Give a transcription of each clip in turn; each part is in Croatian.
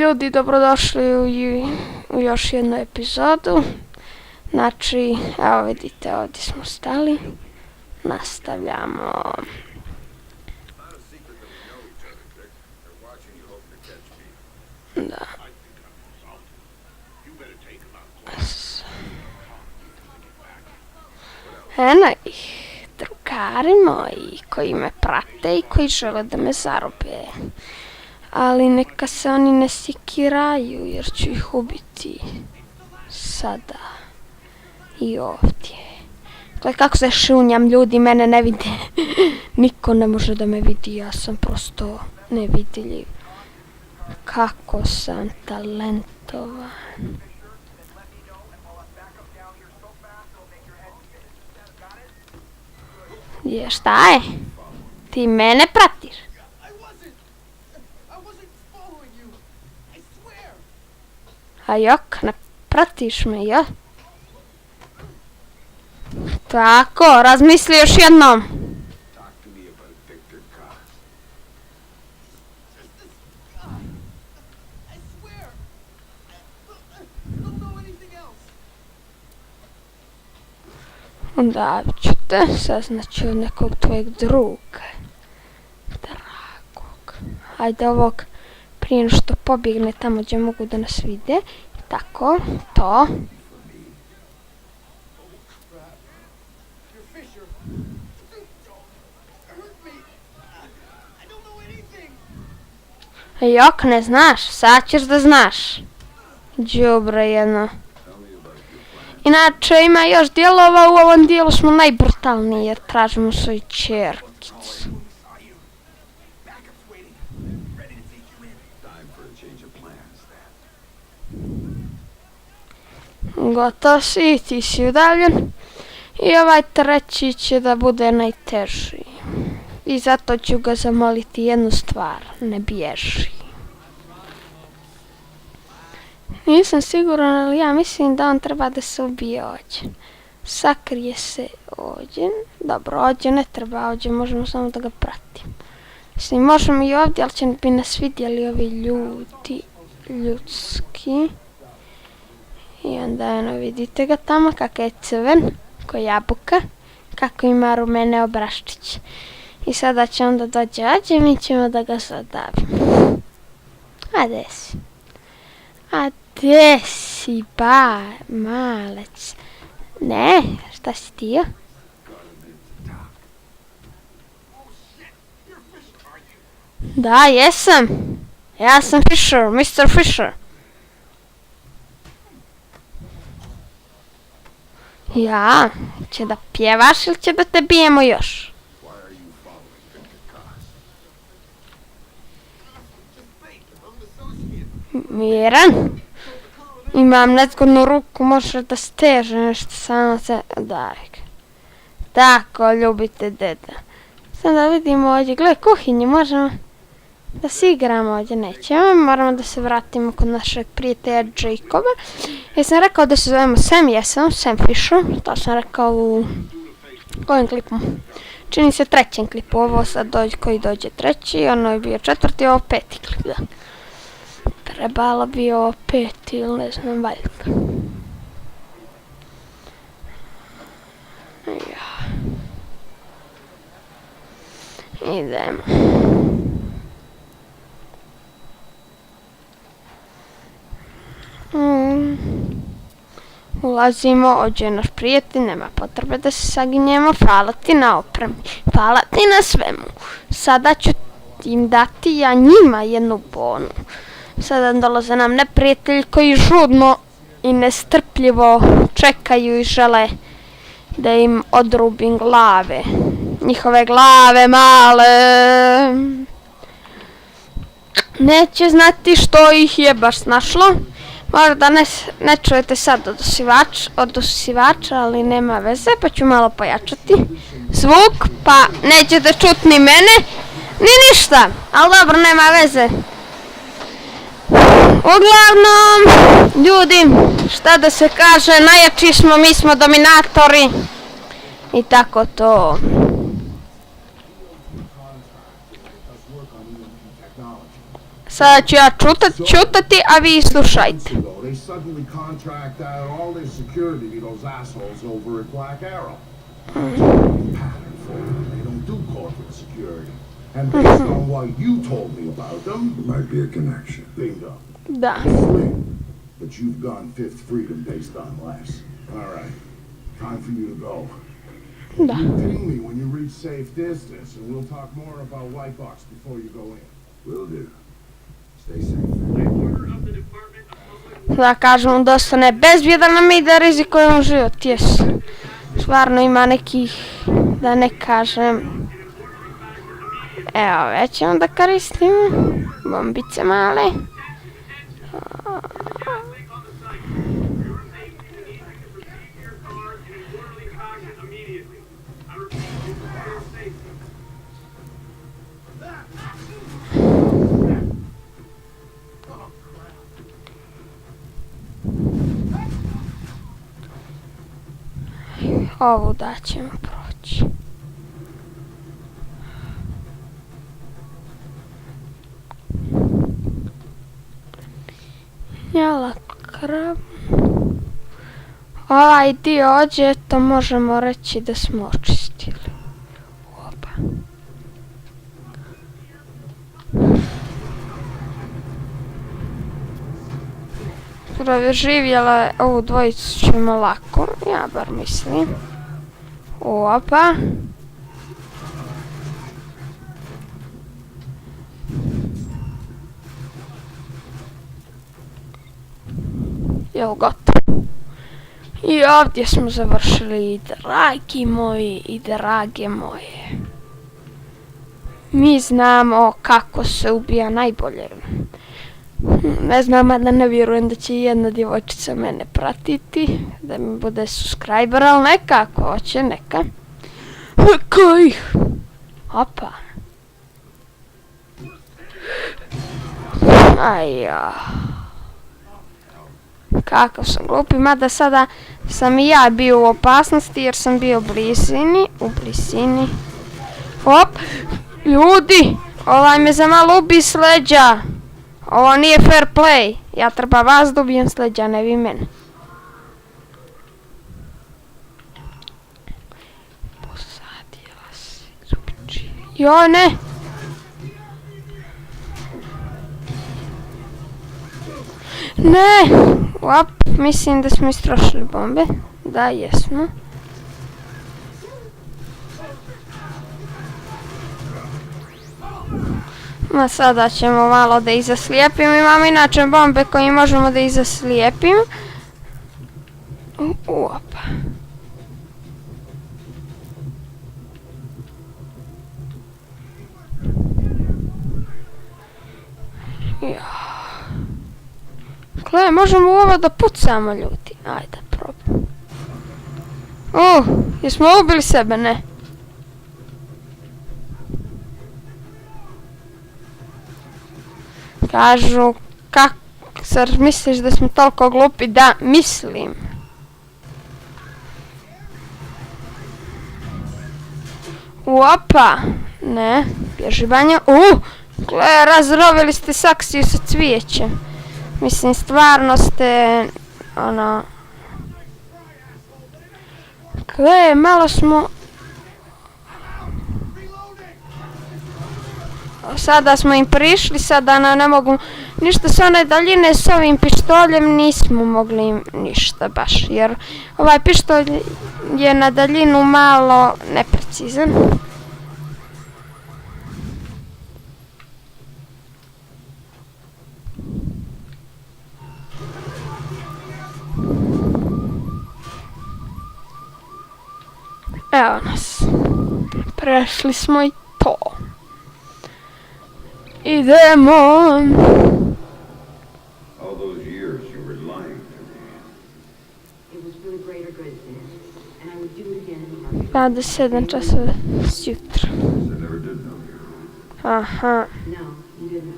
ljudi, dobrodošli u još jednu epizodu. Znači, evo vidite, ovdje smo stali. Nastavljamo. Da. Eno ih, drugari moji koji me prate i koji žele da me zarobe. Ali neka se oni ne sekiraju jer ću ih ubiti sada i ovdje. Gle kako se šunjam, ljudi mene ne vide. Niko ne može da me vidi, ja sam prosto nevidljiv. Kako sam talentovan. Je, šta je? Ti mene pratiš? A jok, ne pratiš me, ja? Tako, razmisli još jednom. Da ću te saznaći od nekog tvojeg druga. Dragog. Hajde ovog prije nego što pobjegne tamo gdje mogu da nas vide. Tako, to. Jok, ne znaš, sad ćeš da znaš. Đubre jedno. Inače ima još dijelova, u ovom dijelu smo najbrutalniji jer tražimo svoju čerkicu. Gotovo si, ti si udaljen. I ovaj treći će da bude najteži. I zato ću ga zamoliti jednu stvar, ne bježi. Nisam siguran, ali ja mislim da on treba da se ubije ovdje. Sakrije se ovdje. Dobro, ovdje ne treba, ovdje možemo samo da ga pratimo. Mislim, možemo i ovdje, ali će bi nas vidjeli ovi ljudi, ljudski. I onda, eno, vidite ga tamo, kakav je crven, ko jabuka, kako ima rumene obraščiće. I sada će onda dođe ovdje, mi ćemo da ga zadavimo. A gdje si? A gdje si, malec? Ne, šta si ti jo? Da, jesam. Ja sam Fisher, Mr. Fisher. Ja, će da pjevaš ili će da te bijemo još? Miran? Imam nezgodnu ruku, može da steže nešto samo se... Daj. Tako, ljubite deda. Sad da vidimo ovdje, gle kuhinje, možemo da se igramo ovdje, nećemo. Moramo da se vratimo kod našeg prijatelja Jacoba. Ja sam rekao da se zovemo Sam, jesam, Sam Fisher. To sam rekao u kojem klipu. Čini se trećem klipu, ovo sad koji dođe treći, ono je bio četvrti, ovo peti klip, da. Trebalo bi ovo peti ili ne znam, valjda. Ja. Idemo. Ulazimo, ovdje je naš prijatelj, nema potrebe da se saginjemo, hvala ti na opremi, hvala ti na svemu. Sada ću im dati ja njima jednu bonu. Sada dolaze nam neprijatelji koji žudno i nestrpljivo čekaju i žele da im odrubim glave. Njihove glave male. Neće znati što ih je baš snašlo. Možda ne čujete sad od usivača, ali nema veze, pa ću malo pojačati zvuk, pa nećete čuti ni mene, ni ništa, ali dobro, nema veze. Uglavnom, ljudi, šta da se kaže, najjači smo, mi smo dominatori i tako to. work on EMP technology. Sada ću ja čutati, a vi slušajte. They suddenly contract out all their security to those assholes over at Black Arrow. Pattern for them. They don't do corporate security. And based on what you told me about them, Might be a connection. bingo. Da. Slim. But you've gone Fifth Freedom based on less. All right. Time for you to go. Da. You ping me when you reach safe distance, and we'll talk more about White Box before you go in. Will do. Stay safe. Da kažem da ostane bezbjedan nam i da rizikujemo život, jes. Stvarno ima nekih, da ne kažem. Evo, već ćemo da koristimo bombice male. Ovu da ćemo proći. Jela krav. Ovaj dio ođe, to možemo reći da smo očistili. Opa. Preživjela ovu dvojicu ćemo lako, ja bar mislim. Opa. Jel gotovo? I ovdje smo završili, dragi moji i drage moje. Mi znamo kako se ubija najbolje. Ne znam, a da ne vjerujem da će jedna djevojčica mene pratiti, da mi bude subscriber, ali neka ako hoće, neka. Kojih? Opa. Ajja. Kakav sam glupi, mada sada sam i ja bio u opasnosti jer sam bio u blizini. Hop, ljudi, ovaj me za malo ubi s leđa. Ovo nije fair play, ja treba vas da ubijem s leđa, ne vi mene. Posadila se, zubiči. Joj, ne! Ne! Op, mislim da smo istrošili bombe. Da, jesmo. Ma sada ćemo malo da ih zaslijepimo. Imamo inače bombe koje možemo da ih zaslijepimo. Opa. Gle, možemo u ovo da pucamo, ljudi. Ajde, probam. Jesmo ubili sebe, ne? Kažu, zar misliš da smo toliko glupi? Da, mislim. Opa, ne, bježi Banja. Gle, razrovili ste saksiju sa cvijećem. Mislim, stvarno ste, ono... Gle, malo smo... Sada smo im prišli, sada ne mogu ništa s one daljine, s ovim pištoljem nismo mogli im ništa baš, jer ovaj pištolj je na daljinu malo neprecizan. Evo nas, prešli smo i to. Idemo. All those years you were lying to me. It was for the greater good, Sam, and I would do it again in a heartbeat. 27 časova sjutra. I never did know you. Aha. No, you didn't.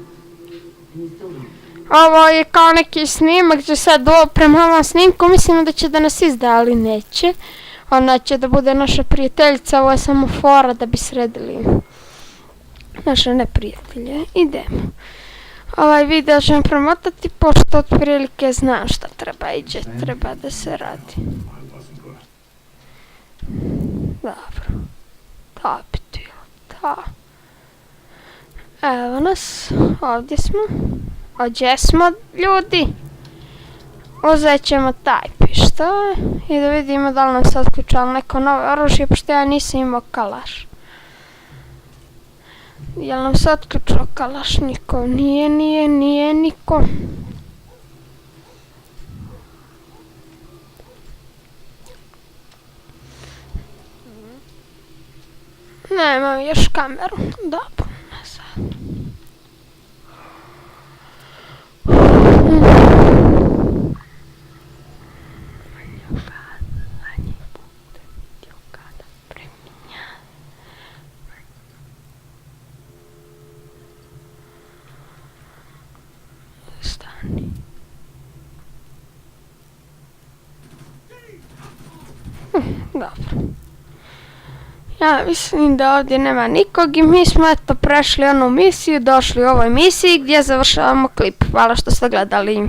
And you still don't. Ovo je kao neki snimak, gdje sad prema ovom snimku mislimo da će da nas izda, ali neće. Ona će da bude naša prijateljica, ovo je samo fora da bi sredili naše neprijatelje. Idemo. Ovaj video ćemo premotati pošto otprilike znam šta treba i gdje treba da se radi. I wasn't gonna. Dobro. Da bi bilo, da. Evo nas, ovdje smo. Ovdje smo, ljudi. Uzet ćemo taj pištolj i da vidimo da li nam se otključalo neko novo oružje, pošto ja nisam imao kalaš. Jel nam se otključao kalaš? Niko. Nije niko. Nemam još kameru. Dobro, ne sad. Stani. Dobro. Ja mislim da ovdje nema nikog i mi smo eto prešli onu misiju, došli u ovoj misiji gdje završavamo klip. Hvala što ste gledali.